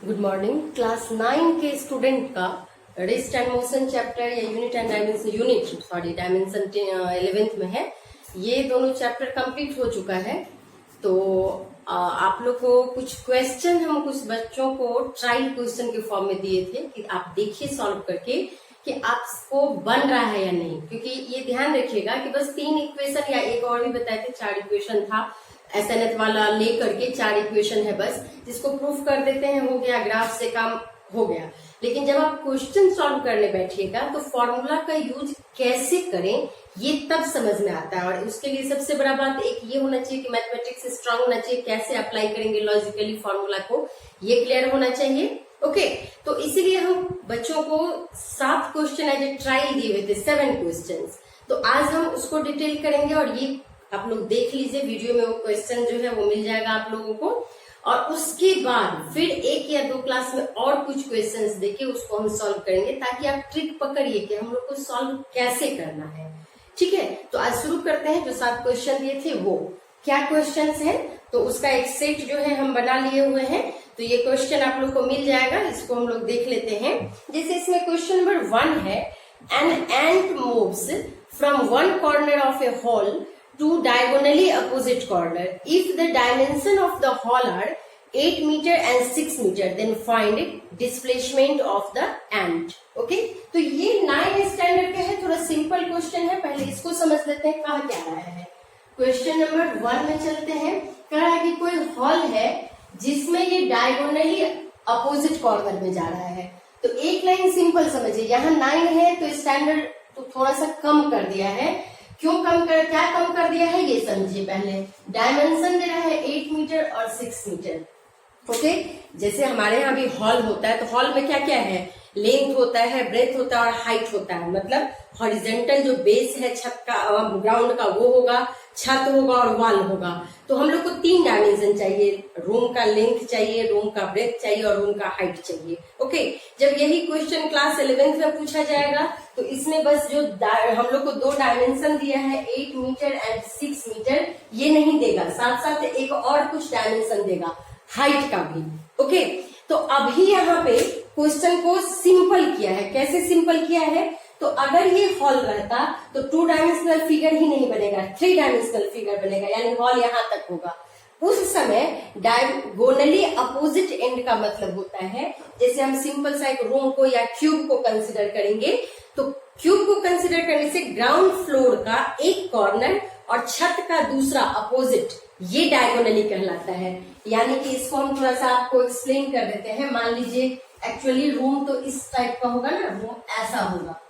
Good morning. Class 9 के student का rest and motion chapter या यूनिट एंड डायमेंशन 11th में है। ये दोनों चैप्टर कंप्लीट हो चुका है। तो आप लोग को कुछ क्वेश्चन हम कुछ बच्चों को ट्रायल क्वेश्चन के फॉर्म में दिए थे कि आप देखिए सॉल्व करके कि आपको बन रहा है या नहीं। क्योंकि ये ध्यान रखिएगा कि बस 3 इक्वेशन या एक और भी बताए थे 4 इक्वेशन था एसएनएथ वाला लेकर के 4 इक्वेशन है बस, जिसको प्रूफ कर देते हैं, हो गया, ग्राफ से काम हो गया। लेकिन जब आप क्वेश्चन सॉल्व करने बैठिएगा तो फॉर्मूला का यूज कैसे करें ये तब समझ में आता है। और उसके लिए सबसे बड़ा बात एक ये होना चाहिए कि मैथमेटिक्स स्ट्रांग होना चाहिए, कैसे अप्लाई करेंगे लॉजिकली फॉर्मूला को, ये क्लियर होना चाहिए। ओके, तो इसीलिए हम बच्चों को 7 क्वेश्चन एज ए ट्रायल दिए हुए थे, 7 क्वेश्चन। तो आज हम उसको डिटेल करेंगे और ये आप लोग देख लीजिए वीडियो में, वो क्वेश्चन जो है वो मिल जाएगा आप लोगों को। और उसके बाद फिर 1 या 2 क्लास में और कुछ क्वेश्चंस देके उसको हम सॉल्व करेंगे, ताकि आप ट्रिक पकड़िए कि हम लोग को सॉल्व कैसे करना है। ठीक है, तो आज शुरू करते हैं। जो 7 क्वेश्चन दिए थे वो क्या क्वेश्चन है, तो उसका एक सेट जो है हम बना लिए हुए हैं। तो ये क्वेश्चन आप लोग को मिल जाएगा, इसको हम लोग देख लेते हैं। जैसे इसमें क्वेश्चन नंबर 1 है, an ant moves from one corner of A hall to diagonally opposite corner. If the dimension of the hall are 8 meter and 6 meter, then find displacement of the ant. Okay? तो ये 9 standard का है, थोड़ा simple question है। पहले इसको समझ लेते हैं कहा क्या रहा है। क्वेश्चन नंबर 1 में चलते हैं। कह रहा है कि कोई हॉल है जिसमें ये डायगोनली अपोजिट कॉर्नर में जा रहा है। तो एक लाइन सिंपल समझिए, यहाँ 9 है तो स्टैंडर्ड तो थोड़ा सा कम कर दिया है। क्यों क्या कम कर दिया है ये समझिए। पहले डायमेंशन दे रहा है 8 मीटर और 6 मीटर। ओके, जैसे हमारे यहाँ भी हॉल होता है तो हॉल में क्या क्या है, लेंथ होता है, ब्रेथ होता है और हाइट होता है। मतलब हॉरिजेंटल जो बेस है छत का, ग्राउंड का, वो होगा, छत होगा और वॉल होगा। तो हम लोग को 3 डायमेंशन चाहिए, रूम का लेंथ चाहिए, रूम का ब्रेथ चाहिए और रूम का हाइट चाहिए। ओके, जब यही क्वेश्चन क्लास 11th में पूछा जाएगा तो इसमें बस जो हम लोग को 2 डायमेंशन दिया है 8 मीटर एंड 6 मीटर, ये नहीं देगा, साथ साथ एक और कुछ डायमेंशन देगा हाइट का भी। ओके, तो अभी यहाँ पे क्वेश्चन को सिंपल किया है। कैसे सिंपल किया है, तो अगर ये हॉल रहता तो 2 डायमेंशनल फिगर ही नहीं बनेगा, 3 डायमेंशनल फिगर बनेगा, यानी हॉल यहाँ तक होगा। उस समय डायगोनली अपोजिट एंड का मतलब होता है, जैसे हम सिंपल सा एक रूम को या क्यूब को कंसिडर करेंगे, तो क्यूब को कंसिडर करने से ग्राउंड फ्लोर का एक कॉर्नर और छत का दूसरा अपोजिट, ये डायगोनली कहलाता है। यानी कि इसको हम थोड़ा सा आपको एक्सप्लेन कर देते हैं। मान लीजिए एक्चुअली रूम तो इस टाइप का होगा ना, रूम ऐसा होगा,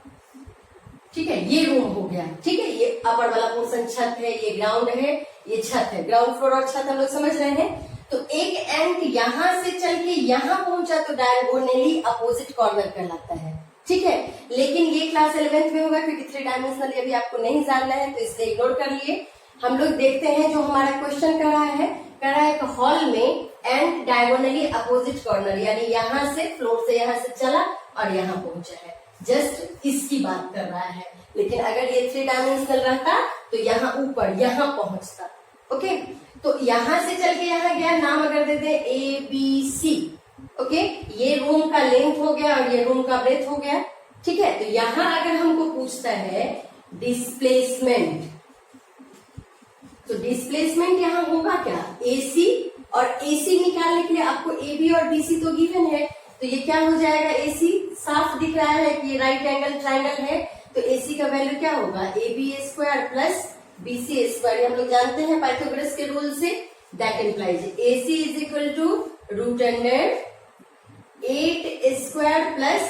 ठीक है, ये रूम हो गया। ठीक है, ये अपर वाला पोर्शन छत है, ये ग्राउंड है, ये छत है, ग्राउंड फ्लोर और छत हम लोग समझ रहे हैं। तो एक एंड यहां से चल के यहां पहुंचा तो डायगोनली अपोजिट कॉर्नर कहलाता है। ठीक है, लेकिन ये क्लास 11th में होगा क्योंकि 3 डायमेंशनल अभी आपको नहीं जानना है, तो इसलिए इग्नोर कर लिए। हम लोग देखते हैं जो हमारा क्वेश्चन कर रहा है। कह रहा है कि हॉल में एंड डायगोनली अपोजिट कॉर्नर, यानी यहाँ से फ्लोर से यहाँ से चला और यहाँ पहुंचा है, जस्ट इसकी बात कर रहा है। लेकिन अगर ये 3 डायमेंशनल रहता तो यहाँ ऊपर यहाँ पहुंचता। ओके, तो यहाँ से चल के यहाँ गया, नाम अगर दे दे ABC। ओके, ये रूम का लेंथ हो गया और ये रूम का ब्रेथ हो गया। ठीक है, तो यहाँ अगर हमको पूछता है डिस्प्लेसमेंट, तो डिस्प्लेसमेंट यहाँ होगा क्या, AC, और AC निकालने के लिए आपको AB और BC तो गिवन है, तो ये क्या हो जाएगा, AC साफ दिख रहा है कि ये राइट एंगल ट्राइंगल है, तो AC का वैल्यू क्या होगा, AB² प्लस BC स्क्वायर। हम लोग जानते हैं पाइथागोरस के रूल से, that implies AC is equal to √8² plus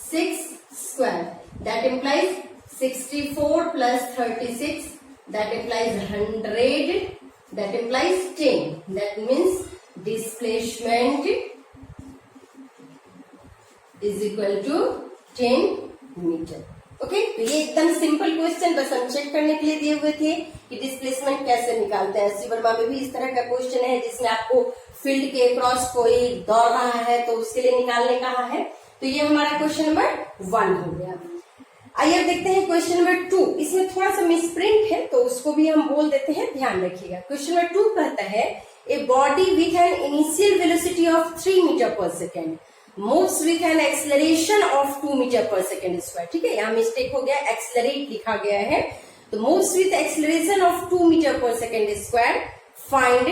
6², that implies 64 plus 36, that implies 100, that implies 10, that means displacement is equal to 10 meter. Okay, तो ये एकदम सिंपल क्वेश्चन बस हम चेक करने के लिए दिए हुए थे कि डिस्प्लेसमेंट कैसे निकालते हैं। एससी वर्मा में भी इस तरह का क्वेश्चन है जिसमें आपको फील्ड के क्रॉस कोई दौड़ रहा है तो उसके लिए निकालने कहा है। तो ये हमारा क्वेश्चन नंबर 1 हो गया। आइए अब देखते हैं क्वेश्चन नंबर 2। इसमें थोड़ा सा मिसप्रिंट है तो उसको भी हम बोल देते हैं, ध्यान रखिएगा। क्वेश्चन नंबर 2 कहता है a body with an initial velocity of 3 metre per second moves with an acceleration of 2 metre per second square. ठीक है, यहाँ मिस्टेक हो गया, एक्सेलरेट लिखा गया है, तो moves with acceleration of 2 metre per second square, find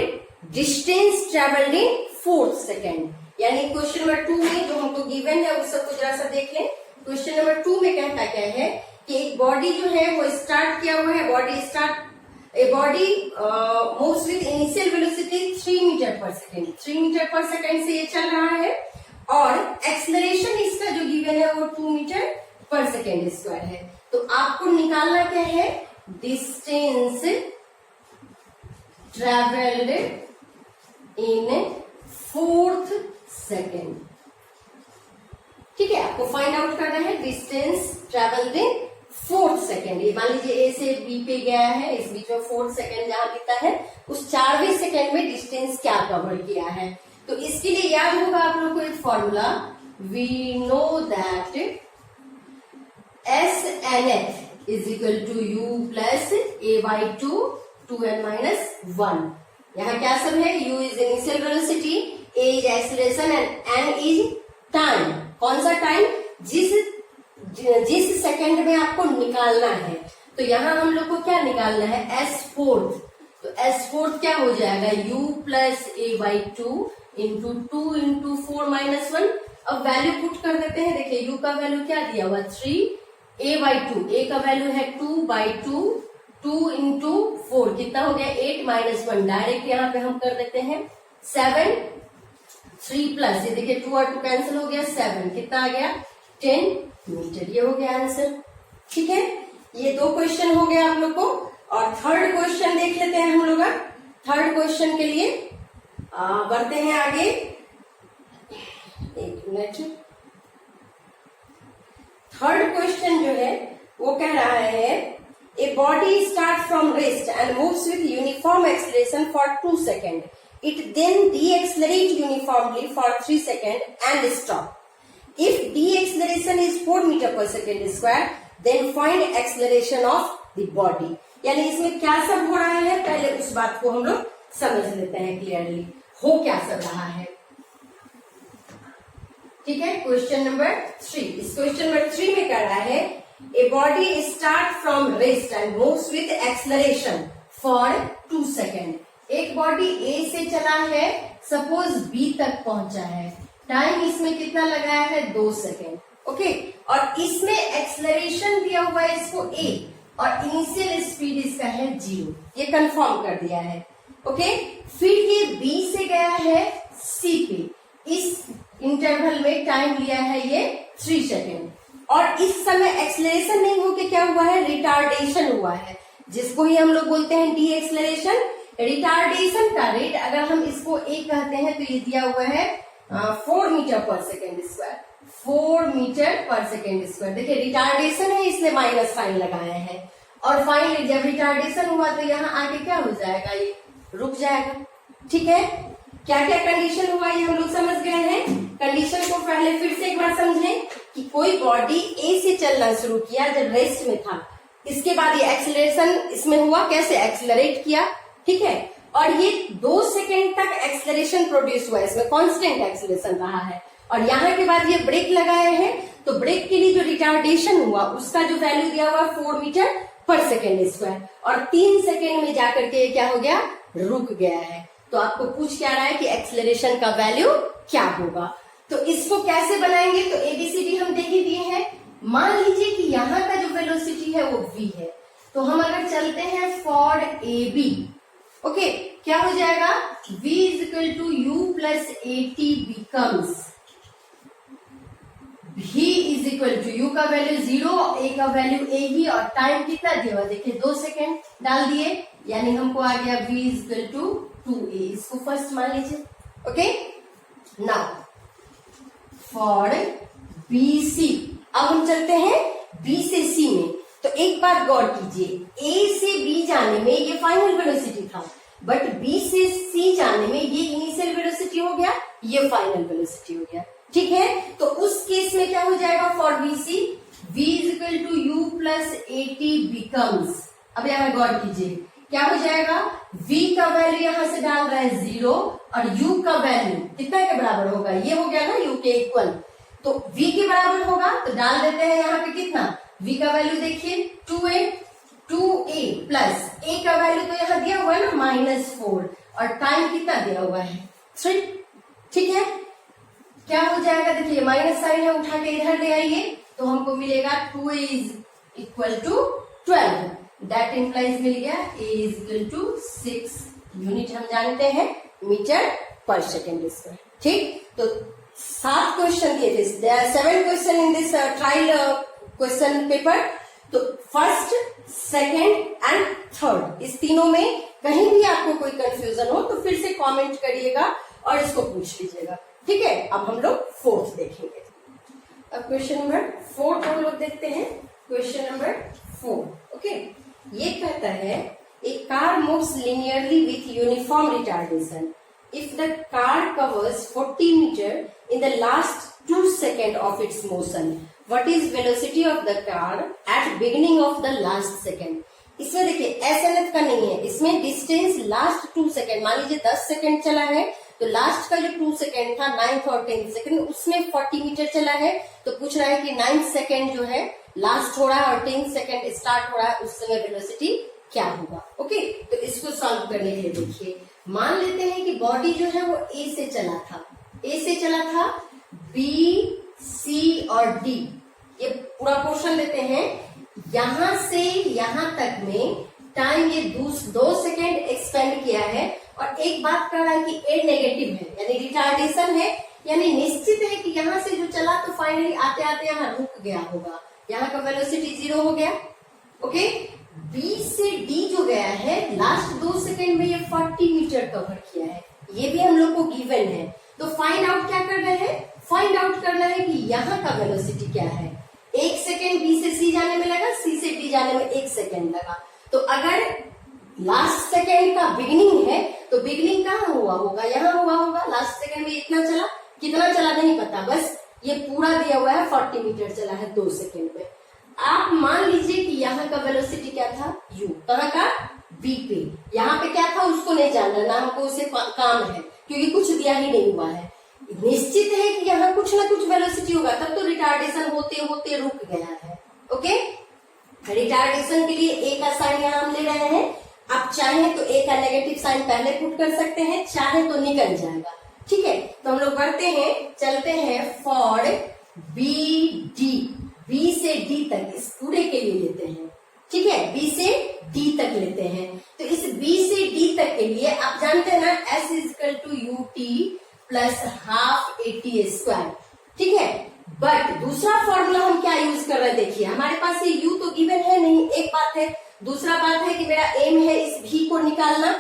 distance travelled in 4 second. यानी क्वेश्चन नंबर 2 में जो हमको गिवन है उस सबको जरा सा देख लें। क्वेश्चन नंबर 2 में कहता क्या है कि एक बॉडी जो है वो स्टार्ट किया हुआ है, a body moves with initial velocity 3 metre per second, 3 metre per second से ये चल रहा है और एक्सेलरेशन इसका जो गिवन है वो 2 मीटर पर सेकेंड स्क्वायर है। तो आपको निकालना क्या है, डिस्टेंस ट्रेवल्ड इन 4th सेकेंड। ठीक है, आपको फाइंड आउट करना है डिस्टेंस ट्रेवल्ड इन 4th सेकेंड। ये मान लीजिए ए से बी पे गया है, इस बीच में 4th सेकेंड जहां बीता है उस 4वें सेकेंड में डिस्टेंस क्या कवर किया है। तो इसके लिए याद होगा आप लोग को एक formula, we know that S N H is equal to U plus A by 2n minus 1। यहाँ क्या सब है, u is initial velocity, a is acceleration and n is time. कौन सा टाइम, जिस सेकंड में आपको निकालना है। तो यहाँ हम लोग को क्या निकालना है, s4। तो s4 क्या हो जाएगा, u plus A by 2 into 2 into 4 minus 1। अब वैल्यू पुट कर देते हैं। देखिए u का वैल्यू क्या दिया हुआ 3, a बाई 2, a का वैल्यू है 2 बाई 2, 2 इंटू 4 कितना हो गया 8 माइनस 1। डायरेक्ट यहाँ पे हम कर देते हैं 7, 3 प्लस ये देखिए 2 और 2 कैंसिल हो गया, 7 कितना आ गया 10 मीटर। ये हो गया आंसर। ठीक है, ये 2 क्वेश्चन हो गया आप लोग को। और थर्ड क्वेश्चन देख लेते हैं हम लोग। थर्ड क्वेश्चन के लिए बढ़ते हैं आगे, एक मिनट। थर्ड क्वेश्चन जो है वो कह रहा है a body start from rest and moves with uniform acceleration for 2 second, it then decelerate uniformly for 3 second and stop. If deceleration is 4 meter per second square, then find acceleration of the body। यानी इसमें क्या सब हो रहा है, पहले उस बात को हम लोग समझ लेते हैं क्लियरली, हो क्या सब रहा है। ठीक है, क्वेश्चन नंबर 3। इस क्वेश्चन नंबर 3 में कह रहा है a body start from rest and moves with acceleration for 2 second. एक बॉडी ए से चला है, सपोज बी तक पहुंचा है, टाइम इसमें कितना लगाया है 2 सेकेंड। ओके, और इसमें एक्सेलरेशन दिया हुआ है इसको a और इनिशियल स्पीड इसका है 0, ये कंफर्म कर दिया है। ओके, फिर ये b से गया है c पे, इस इंटरवल में टाइम लिया है ये 3 सेकेंड और इस समय एक्सेलरेशन नहीं होके क्या हुआ है, रिटार्डेशन हुआ है, जिसको ही हम लोग बोलते हैं डी एक्सेलरेशन। रिटार्डेशन का रेट अगर हम इसको a कहते हैं तो ये दिया हुआ है 4 metre per second square, 4 metre per second square. देखिए रिटार्डेशन है इसलिए माइनस साइन लगाया है और फाइनली जब रिटार्डेशन हुआ तो यहाँ आगे क्या हो जाएगा, ये रुक जाएगा। ठीक है, क्या क्या कंडीशन हुआ ये हम लोग समझ गए हैं। कंडीशन को पहले फिर से एक बार समझें कि कोई बॉडी ए से चलना शुरू किया जब रेस्ट में था, इसके बाद ये एक्सेलरेशन इसमें हुआ, कैसे एक्सेलरेट किया। ठीक है, और ये 2 सेकेंड तक एक्सेलरेशन प्रोड्यूस हुआ, इसमें कांस्टेंट एक्सेलरेशन रहा है और यहाँ के बाद ये ब्रेक लगाए हैं, तो ब्रेक के लिए जो रिटार्डेशन हुआ उसका जो वैल्यू दिया हुआ 4 मीटर पर सेकेंड स्क्वायर और 3 सेकेंड में जाकर के क्या हो गया, रुक गया है। तो आपको पूछ क्या रहा है कि एक्सेलरेशन का वैल्यू क्या होगा। तो इसको कैसे बनाएंगे, तो एबीसीडी हम देख ही दिए हैं। मान लीजिए कि यहाँ का जो वेलोसिटी है वो v है, तो हम अगर चलते हैं फॉर ए बी, ओके, क्या हो जाएगा, v is equal to U plus A T becomes v is equal to U का वैल्यू 0, a का वैल्यू a ही और टाइम कितना दिया हुआ, देखिए 2 सेकेंड डाल दिए, यानी हमको आ गया v is equal to 2a। इसको फर्स्ट मान लीजिए। Okay, now for B C, अब हम चलते हैं b से c में। तो एक बार गौर कीजिए, a से b जाने में ये फाइनल वेलोसिटी था, बट b से c जाने में ये इनिशियल वेलोसिटी हो गया, ये फाइनल वेलोसिटी हो गया। ठीक है, तो उस केस में क्या हो जाएगा, for B C v is equal to U plus A T becomes, अब यहाँ गौर कीजिए, क्या हो जाएगा, v का वैल्यू यहां से डाल रहे हैं 0 और u का वैल्यू कितना के बराबर होगा, ये हो गया ना u के इक्वल, तो v के बराबर होगा तो डाल देते हैं यहाँ पे कितना, v का वैल्यू देखिए 2a प्लस a का वैल्यू तो यहाँ दिया हुआ है ना -4 और टाइम कितना दिया हुआ है 3। ठीक है, क्या हो जाएगा, देखिए माइनस साइन है, उठा के इधर ले आइए तो हमको मिलेगा 2a is equal to 12, that implies मिल गया a is equal to 6 unit, हम जानते हैं मीटर पर सेकेंड स्क्वायर। ठीक, तो 7 क्वेश्चन दिए थे, 7 question in this trial question paper. तो फर्स्ट, सेकेंड एंड थर्ड, इस तीनों में कहीं भी आपको कोई कंफ्यूजन हो तो फिर से कमेंट करिएगा और इसको पूछ लीजिएगा। ठीक है, अब हम लोग फोर्थ देखेंगे। अब क्वेश्चन नंबर 4 हम लोग देखते हैं। क्वेश्चन नंबर 4, ओके, ये कहता है a car moves linearly with uniform retardation if the car covers 40 meter in the last 2 seconds of its motion, what is velocity of the car at beginning of the last second? इसमें देखिए SNF का नहीं है, इसमें distance last 2 second, मान लीजिए 10 second चला है तो लास्ट का जो 2 सेकेंड था 9th और 10th सेकेंड उसमें 40 मीटर चला है, तो पूछ रहा है कि 9th सेकेंड जो है लास्ट हो रहा है और 10th सेकेंड स्टार्ट हो रहा है, उस समय वेलोसिटी क्या होगा। ओके, तो इसको सॉल्व करने के लिए देखिए, मान लेते हैं कि बॉडी जो है वो ए से चला था, बी सी और डी, ये पूरा पोर्शन लेते हैं, यहां से यहां तक में टाइम ये 2 सेकेंड एक्सपेंड किया है और एक बात कर रहा है कि ए नेगेटिव है यानी रिटार्डेशन है, यानी निश्चित है कि यहां से जो चला तो फाइनली आते आते यहाँ रुक गया होगा, यहाँ का वेलोसिटी 0 हो गया। ओके, बी से डी जो गया है लास्ट 2 सेकेंड में ये 40 मीटर कवर किया है, ये भी हम लोग को गिवन है, तो फाइंड आउट क्या कर रहे हैं, फाइंड आउट करना है कि यहाँ का वेलोसिटी क्या है। 1 सेकेंड बी से सी जाने में लगा, सी से डी जाने में 1 सेकेंड लगा, तो अगर लास्ट सेकेंड का बिगिनिंग है तो बिगिनिंग कहाँ हुआ होगा, यहाँ हुआ होगा। लास्ट सेकेंड में इतना चला, कितना चला नहीं पता, बस ये पूरा दिया हुआ है 40 मीटर चला है 2 सेकेंड में। आप मान लीजिए कि यहाँ का वेलोसिटी क्या था u, कहाँ का, b पे, यहाँ पे क्या था उसको नहीं जानना, ना हमको उसे काम है क्योंकि कुछ दिया ही नहीं हुआ है। निश्चित है कि यहाँ कुछ ना कुछ वेलोसिटी होगा, तब तो रिटार्डेशन होते होते रुक गया है। ओके, रिटार्डेशन के लिए ए का साइन यहाँ हम ले रहे हैं, आप चाहे तो ए का नेगेटिव साइन पहले पुट कर सकते हैं, चाहे तो निकल जाएगा। ठीक है, तो हम लोग बढ़ते हैं, चलते हैं फॉर बी डी, बी से डी तक इस पूरे के लिए लेते हैं। ठीक है, बी से डी तक लेते हैं, तो इस बी से डी तक के लिए आप जानते हैं ना S equal to U T plus half AT square. ठीक है, बट दूसरा फॉर्मूला हम क्या यूज कर रहे हैं, देखिए हमारे पास ये u तो गिवन है नहीं, एक बात है, दूसरा बात है कि मेरा एम है इस v को निकालना।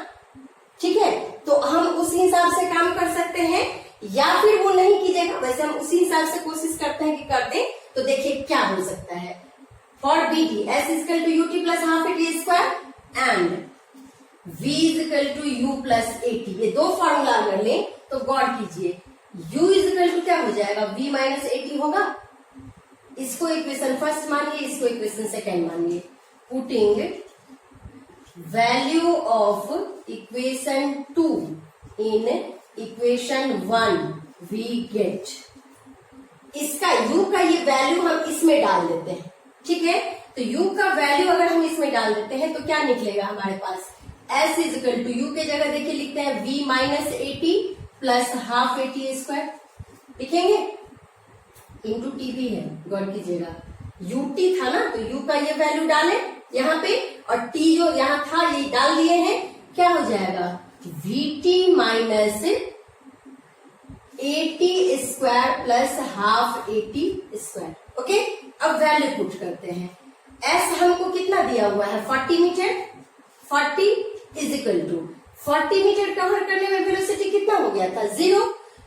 ठीक है, तो हम उस हिसाब से काम कर सकते हैं या फिर वो नहीं कीजिएगा, वैसे हम उसी हिसाब से कोशिश करते हैं कि कर दें। तो देखिए क्या हो सकता है, for B D S equal to U T plus half AT square and v equal to U plus AT, ये दो फॉर्मूला अगर लें तो गौर कीजिए, u इक्वल टू क्या हो जाएगा, v माइनस AT होगा। इसको इक्वेशन फर्स्ट मानिए, इसको इक्वेशन सेकेंड मानिए, putting value of equation 2 in equation 1 we get, इसका u का ये वैल्यू हम इसमें डाल देते हैं। ठीक है, तो u का वैल्यू अगर हम इसमें डाल देते हैं तो क्या निकलेगा हमारे पास, s is equal to u के जगह देखिए लिखते हैं v minus AT plus half AT square, लिखेंगे इंटू टी भी है, गौर कीजिएगा ut था ना, तो u का ये वैल्यू डाले यहाँ पे और t जो यहाँ था ये डाल दिए हैं, क्या हो जाएगा vt minus AT square plus half AT square. Okay, अब वैल्यू पुट करते हैं, s हमको कितना दिया हुआ है 40 metre, 40 is equal to 40 metre cover करने में वेलोसिटी कितना हो गया था 0,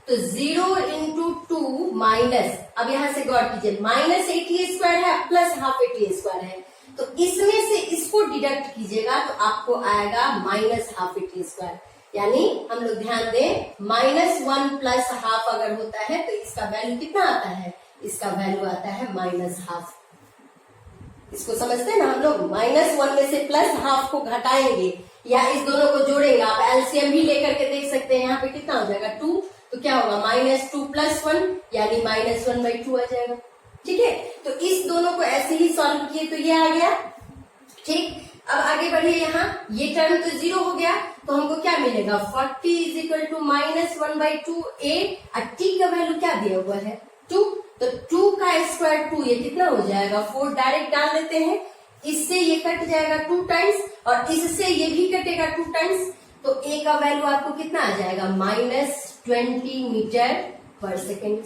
तो 0 इंटू 2 माइनस, अब यहां से गौर कीजिए माइनस AT स्क्वायर है प्लस हाफ AT स्क्वायर है, तो इसमें से इसको डिडक्ट कीजिएगा तो आपको आएगा माइनस हाफ AT स्क्वायर, यानी हम लोग ध्यान दें -1 प्लस हाफ अगर होता है तो इसका वैल्यू कितना आता है, इसका वैल्यू आता है -हाफ। इसको समझते हैं ना हम लोग, -1 में से प्लस हाफ को घटाएंगे या इस दोनों को जोड़ेंगे, आप एलसीएम भी लेकर के देख सकते हैं। यहाँ पे कितना हो जाएगा 2, तो क्या होगा -2 + 1 यानी -1/2 आ जाएगा। ठीक है, तो इस दोनों को ऐसे ही सॉल्व किए तो ये आ गया। ठीक, अब आगे बढ़िए, यहाँ ये टर्म तो 0 हो गया, तो हमको क्या मिलेगा 40 = -1/2a, और t का वैल्यू क्या दिया हुआ है 2, तो 2 का स्क्वायर 2, ये कितना हो जाएगा 4, डायरेक्ट डाल देते हैं। इससे ये कट जाएगा 2 टाइम्स, और इससे ये भी कटेगा 2 टाइम्स, तो a का वैल्यू आपको कितना आ जाएगा -20 मीटर/सेकंड²।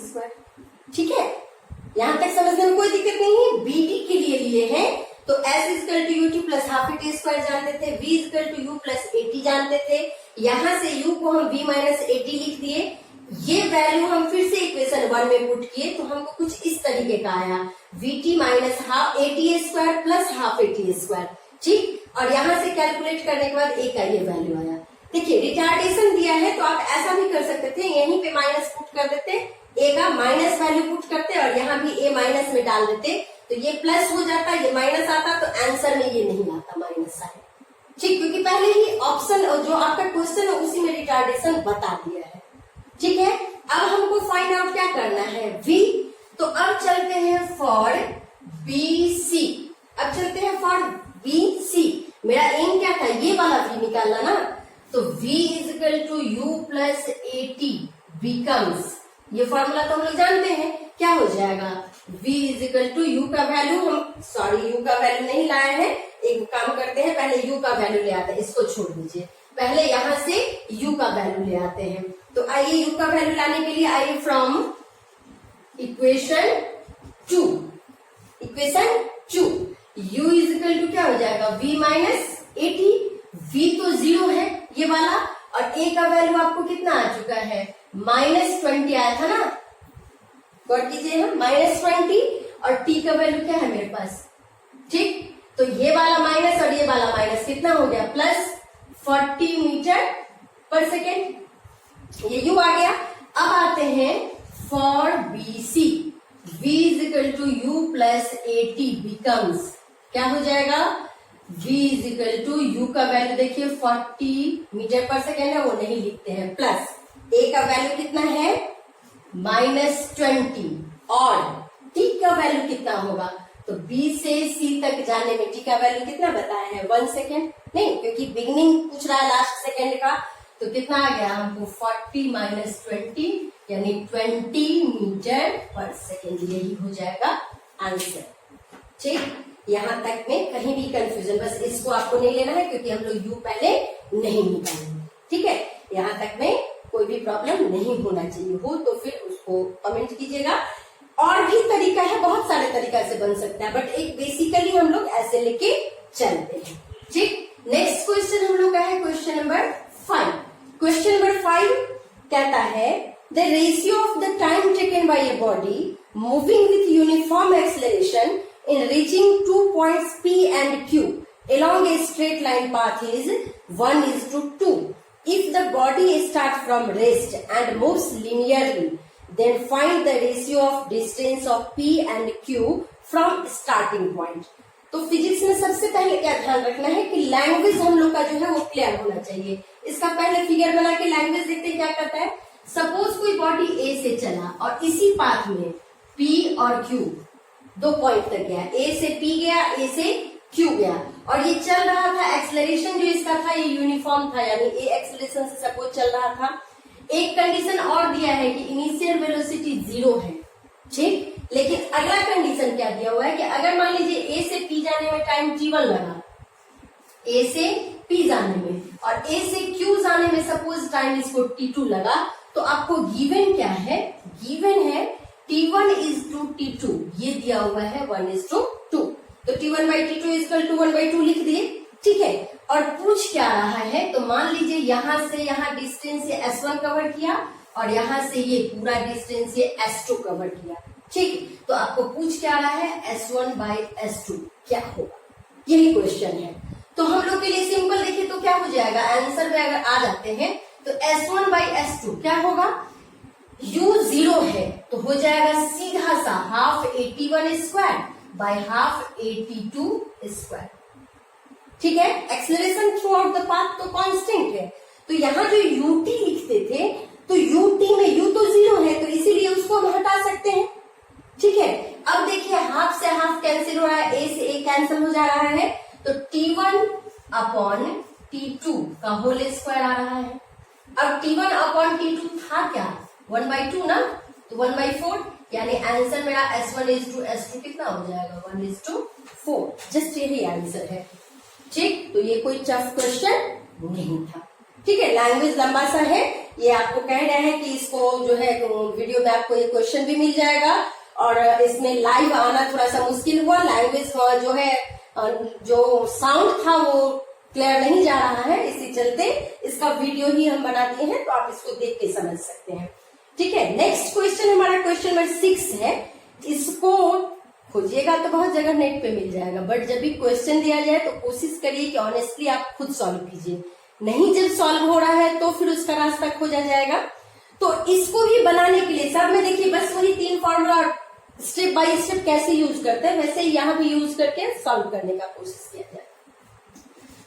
ठीक है, यहां तक समझने में कोई दिक्कत नहीं है। बीटी के लिए हैं तो s = ut + ½ at² जानते थे, v = u + at जानते थे। यहां से u को हम v - at लिख दिए। ये वैल्यू हम फिर से इक्वेशन 1 में पुट किए तो हमको कुछ इस तरीके का आया, vt - ½ at² + ½ at²। ठीक, और यहां से कैलकुलेट करने के बाद a का ये वैल्यू आया। देखिए, रिटार्डेशन दिया है तो आप ऐसा भी कर सकते थे, यहीं पे माइनस पुट कर देते, a का माइनस वैल्यू पुट करते और यहाँ भी a माइनस में डाल देते, तो ये प्लस हो जाता, ये माइनस आता, तो आंसर में ये नहीं आता माइनस साइन। ठीक, क्योंकि पहले ही ऑप्शन और जो आपका क्वेश्चन है उसी में रिटार्डेशन बता दिया है। ठीक है, अब हमको फाइंड आउट क्या करना है v, तो अब चलते हैं फॉर BC। अब चलते हैं फॉर BC। मेरा एम क्या था, ये वाला v निकालना ना, तो v = u + at बिकम्स, ये फॉर्मूला तो हम लोग जानते हैं, क्या हो जाएगा v = u का वैल्यू, हम सॉरी u का वैल्यू नहीं लाए हैं, एक काम करते हैं, पहले u का वैल्यू ले आते हैं, इसको छोड़ दीजिए, पहले यहां से u का वैल्यू ले आते हैं। तो आइए u का वैल्यू लाने के लिए आइए फ्रॉम इक्वेशन 2, u = क्या हो जाएगा v - at, v तो 0 है ये वाला, और a का वैल्यू आपको कितना आ चुका है -20 आया था ना, गौर कीजिए हम -20, और t का वैल्यू क्या है मेरे पास। ठीक, तो ये वाला माइनस और ये वाला माइनस कितना हो गया +40 मीटर/सेकेंड, ये u आ गया। अब आते हैं for BC, v = u + at becomes, क्या हो जाएगा v = u का वैल्यू देखिए 40 मीटर/सेकेंड है, वो नहीं लिखते हैं, प्लस a का वैल्यू कितना है -20, और t का वैल्यू कितना होगा, तो b से c तक जाने में t का वैल्यू कितना बताया है 1 सेकेंड, नहीं क्योंकि बिगनिंग पूछ रहा है लास्ट सेकेंड का, तो कितना आ गया हमको 40 - 20 यानी 20 मीटर/सेकेंड, यही हो जाएगा आंसर। ठीक, यहाँ तक में कहीं भी कंफ्यूजन, बस इसको आपको नहीं लेना है क्योंकि हम लोग u पहले नहीं निकालेंगे। ठीक है, यहाँ तक में कोई भी प्रॉब्लम नहीं होना चाहिए, हो तो फिर उसको कमेंट कीजिएगा। और भी तरीका है, बहुत सारे तरीका से बन सकता है, बट एक बेसिकली हम लोग ऐसे लेके चलते हैं। ठीक, नेक्स्ट क्वेश्चन हम लोग का है क्वेश्चन नंबर 5। क्वेश्चन नंबर 5 कहता है the ratio of the time taken by a body moving with uniform acceleration in reaching 2 points P and Q along a straight line path is 1:2. If the body starts from rest and moves linearly, then find the ratio of distance of P and Q from starting point. तो physics में सबसे पहले क्या ध्यान रखना है कि language हम लोग का जो है वो क्लियर होना चाहिए। इसका पहले फिगर बना के लैंग्वेज देखते क्या करता है। सपोज कोई बॉडी ए से चला और इसी पाथ में P और Q 2 पॉइंट तक गया, ए से पी गया, ए से क्यू गया, और ये चल रहा था, एक्सेलरेशन जो इसका था ये यूनिफॉर्म था, यानी ए एक्सेलरेशन से सपोज चल रहा था। एक कंडीशन और दिया है कि इनिशियल वेलोसिटी 0 है, ठीक, लेकिन अगला कंडीशन क्या दिया हुआ है कि अगर मान लीजिए ए से पी जाने में टाइम t1 लगा, ए से पी जाने में, और ए से क्यू जाने में सपोज टाइम इसको t2 लगा, तो आपको गिवन क्या है, गिवन है T1 = T2, ये दिया हुआ है 1:2, तो T1/T2 = 1/2 लिख दिए। ठीक है, और पूछ क्या रहा है, तो मान लीजिए यहां से यहाँ डिस्टेंस ये S1 कवर किया और यहां से ये पूरा डिस्टेंस ये S2 कवर किया। ठीक, तो आपको पूछ क्या रहा है S1/S2 क्या होगा, यही क्वेश्चन है। तो हम लोग के लिए सिंपल देखिए तो क्या हो जाएगा, आंसर में अगर आ जाते हैं तो S1/S2 क्या होगा, u 0 है तो हो जाएगा सीधा सा ½ 81² / ½ 82²। ठीक है, acceleration through out the path तो कांस्टेंट है। तो यहाँ जो ut लिखते थे तो ut में u तो 0 है, तो इसीलिए उसको हम हटा सकते हैं। ठीक है, अब देखिए हाफ से हाफ कैंसिल हो रहा है, a से a कैंसिल हो जा रहा है, तो t1 अपॉन t2 का होल स्क्वायर आ रहा है। अब t1 अपॉन t2 था क्या, 1/2 ना, तो 1/4, यानी आंसर मेरा S1:S2 कितना हो जाएगा, 1:4। जस्ट यही आंसर है। ठीक, तो ये कोई टफ क्वेश्चन नहीं था। ठीक है, लैंग्वेज लंबा सा है, ये आपको कह रहे हैं कि इसको जो है वीडियो में आपको ये क्वेश्चन भी मिल जाएगा, और इसमें लाइव आना थोड़ा सा मुश्किल हुआ। लैंग्वेज जो है जो साउंड था वो क्लियर नहीं जा रहा है, इसी चलते इसका वीडियो ही हम बना दिए हैं, तो आप इसको देख के समझ सकते हैं। ठीक है, नेक्स्ट क्वेश्चन हमारा क्वेश्चन नंबर 6 है। इसको खोजिएगा तो बहुत जगह नेट पे मिल जाएगा, बट जब भी क्वेश्चन दिया जाए तो कोशिश करिए कि ऑनेस्टली आप खुद सॉल्व कीजिए। नहीं जब सॉल्व हो रहा है तो फिर उसका रास्ता खोजा जाएगा। तो इसको भी बनाने के लिए सब में देखिए बस वही 3 फॉर्मूला स्टेप बाय स्टेप कैसे यूज करते हैं, वैसे ही यहाँ भी यूज करके सॉल्व करने का कोशिश किया जाए।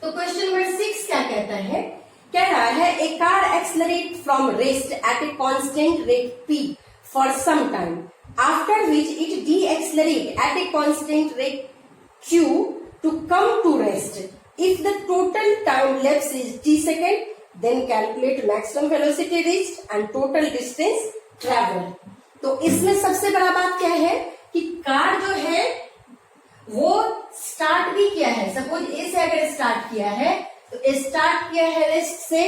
तो क्वेश्चन नंबर 6 क्या कहता है, कह रहा है a car accelerate from rest at a constant rate p for some time after which it decelerate at a constant rate q to come to rest. If the total time lapse is t second, then calculate maximum velocity reached and total distance travelled. तो इसमें सबसे बड़ा बात क्या है कि car जो है वो स्टार्ट भी किया है, सपोज ए से अगर स्टार्ट किया है तो स्टार्ट किया है रेस्ट से,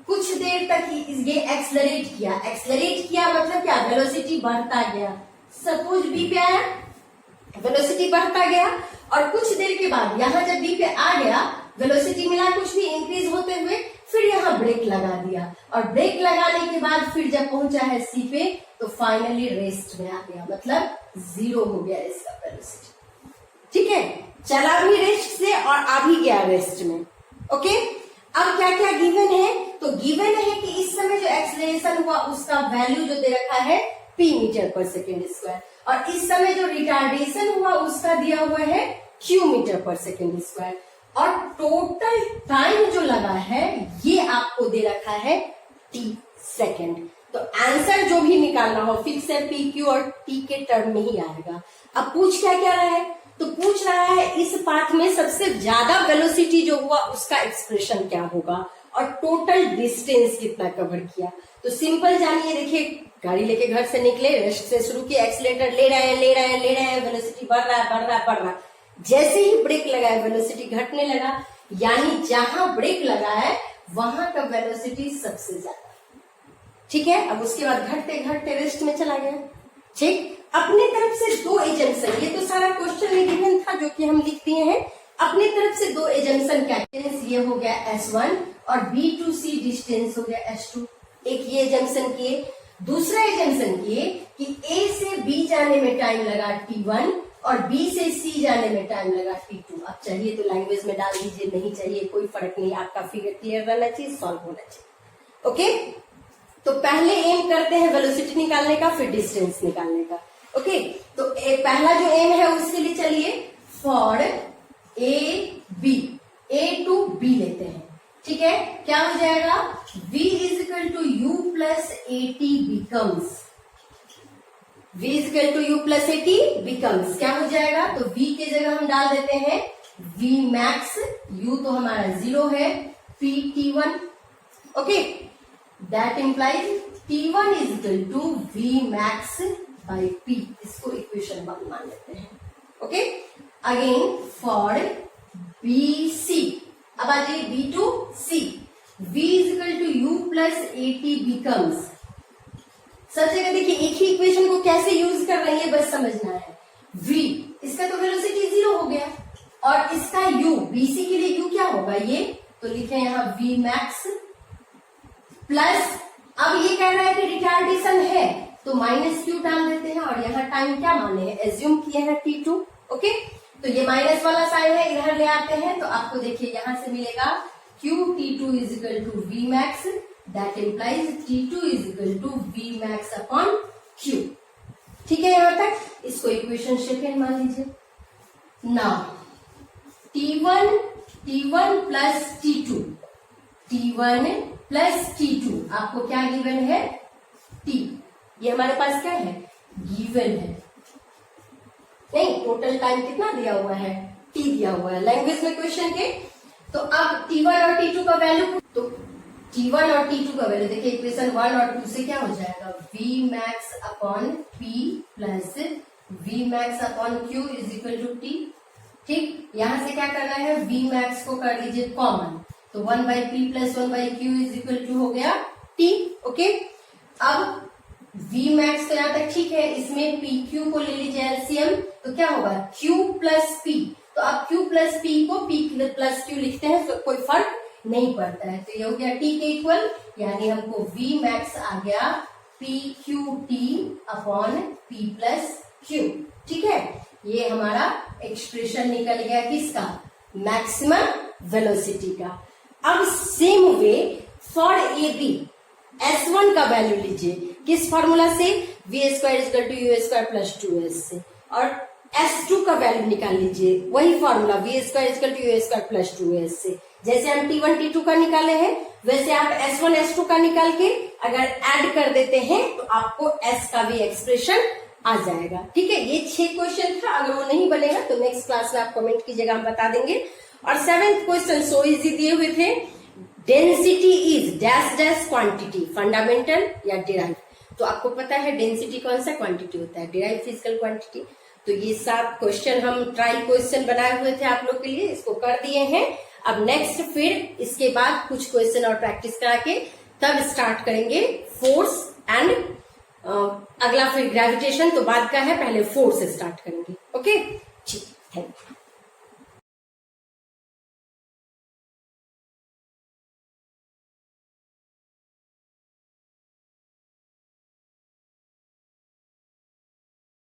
कुछ देर तक ये एक्सलरेट किया। एक्सलरेट किया मतलब क्या, वेलोसिटी बढ़ता गया। सपोज बी पे आया, वेलोसिटी बढ़ता गया, और कुछ देर के बाद यहाँ जब बी पे आ गया, वेलोसिटी मिला कुछ भी इंक्रीज होते हुए, फिर यहाँ ब्रेक लगा दिया, और ब्रेक लगाने के बाद फिर जब पहुंचा है सी पे तो फाइनली रेस्ट में आ गया, मतलब 0 हो गया इसका वेलोसिटी। ठीक है, चला भी रेस्ट से और आ भी गया रेस्ट में। ओके, अब क्या क्या गिवन है, तो गिवन है कि इस समय जो एक्सेलरेशन हुआ उसका वैल्यू जो दे रखा है p metre per second square, और इस समय जो रिटार्डेशन हुआ उसका दिया हुआ है q metre per second square, और टोटल टाइम जो लगा है ये आपको दे रखा है t सेकेंड। तो आंसर जो भी निकालना हो फिक्स है p q और t के टर्म में ही आएगा। अब पूछ क्या क्या रहा है, तो पूछ रहा है इस पाथ में सबसे ज्यादा वेलोसिटी जो हुआ उसका एक्सप्रेशन क्या होगा, और टोटल डिस्टेंस कितना कवर किया। तो सिंपल जानिए, देखिए गाड़ी लेके घर से निकले, रेस्ट से शुरू किया, एक्सीलेटर ले रहे हैं, वेलोसिटी बढ़ रहा है। जैसे ही ब्रेक लगाए वेलोसिटी घटने लगा, यानी जहां ब्रेक लगा है वहां का वेलोसिटी सबसे ज्यादा। ठीक है, अब उसके बाद घटते घटते रेस्ट में चला गया। ठीक, अपने तरफ से 2 एजम्पशन, ये तो सारा क्वेश्चन में गिवन था जो कि हम लिख दिए हैं। अपने तरफ से 2 एजम्पशन क्या, ये हो गया S1 और B to C डिस्टेंस हो गया S2। एक ये एजम्पशन किए, दूसरा एजम्पशन किए कि A से B जाने में टाइम लगा T1 और B से C जाने में टाइम लगा T2। अब चाहिए तो लैंग्वेज में डाल दीजिए, नहीं चाहिए कोई फर्क नहीं, आपका फिगर क्लियर रहना चाहिए, सॉल्व होना चाहिए। ओके, तो पहले एम करते हैं वेलोसिटी निकालने का, फिर डिस्टेंस निकालने का। ओके, तो पहला जो एम है उसके लिए चलिए फॉर A टू B लेते हैं। ठीक है, क्या हो जाएगा, V is equal to U plus AT becomes, V is equal to U plus AT becomes क्या हो जाएगा, तो V की जगह हम डाल देते हैं V मैक्स, U तो हमारा 0 है, P T1। Okay, that implies T1 is equal to V max by P, इसको इक्वेशन 1 मान लेते हैं। ओके, अगेन फॉर BC, अब आ जाइए B to C, V is equal to U plus AT becomes, सब जगह देखिए एक ही इक्वेशन को कैसे यूज कर रही है बस समझना है। V, इसका तो वेलोसिटी 0 हो गया, और इसका U, BC के लिए U क्या होगा ये, तो लिखे यहाँ V मैक्स प्लस, अब ये कह रहा है कि रिटार्डेशन है तो माइनस Q डाल देते हैं, और यहाँ टाइम क्या माने हैं, एज्यूम किए हैं T2। ओके, तो ये माइनस वाला साइन है इधर ले आते हैं, तो आपको देखिए यहां से मिलेगा Q T2 is equal to V max, that implies T2 is equal to V max upon Q। ठीक है, यहां तक, इसको इक्वेशन सेकेंड मान लीजिए। Now T1 T1 plus T2, T1 plus T2 आपको क्या गिवन है? T। ये हमारे पास क्या है? गिवन है। नहीं, टोटल टाइम कितना दिया हुआ है? T दिया हुआ है लैंग्वेज में क्वेश्चन के। तो अब T1 और T2 का वैल्यू, तो T1 और T2 का वैल्यू देखिए इक्वेशन 1 और 2 से क्या हो जाएगा? Vmax upon P plus Vmax upon Q is equal to T। ठीक, यहां से क्या करना है? Vmax को कर लीजिए कॉमन, तो 1 by P plus 1 by Q is equal to हो गया T। ओके, अब Vmax तो यहाँ तक ठीक है, इसमें PQ को ले लीजिए एलसीएम, तो क्या होगा? Q plus P। तो आप Q प्लस P को P प्लस Q लिखते हैं तो कोई फर्क नहीं पड़ता है, तो ये हो गया T के इक्वल, यानी हमको Vmax आ गया PQT upon P plus Q। ठीक है, ये हमारा एक्सप्रेशन निकल गया किसका? मैक्सिमम वेलोसिटी का। अब same way for AB S1 का वैल्यू लीजिए, किस फॉर्मूला से? V square equal to U square plus 2S से। और S2 का वैल्यू निकाल लीजिए, वही formula V square equal to U square plus 2S से। जैसे हम T1 T2 का निकाले हैं, वैसे आप S1 S2 का निकाल के अगर ऐड कर देते हैं तो आपको S का भी एक्सप्रेशन आ जाएगा। ठीक है, ये 6 क्वेश्चन था। अगर वो नहीं बनेगा तो नेक्स्ट क्लास में आप कमेंट कीजिएगा, हम बता देंगे। और 7th क्वेश्चन सो इजी दिए हुए थे, density is dash dash quantity, fundamental या डिराइव। तो आपको पता है डेंसिटी कौन सा क्वांटिटी होता है? Derive physical quantity. तो ये 7 क्वेश्चन हम ट्राई क्वेश्चन बनाए हुए थे आप लोग के लिए, इसको कर दिए हैं। अब नेक्स्ट फिर इसके बाद कुछ क्वेश्चन और प्रैक्टिस करा के तब स्टार्ट करेंगे फोर्स एंड अगला फिर ग्रेविटेशन, तो बाद का है, पहले फोर्स स्टार्ट करेंगे। ओके।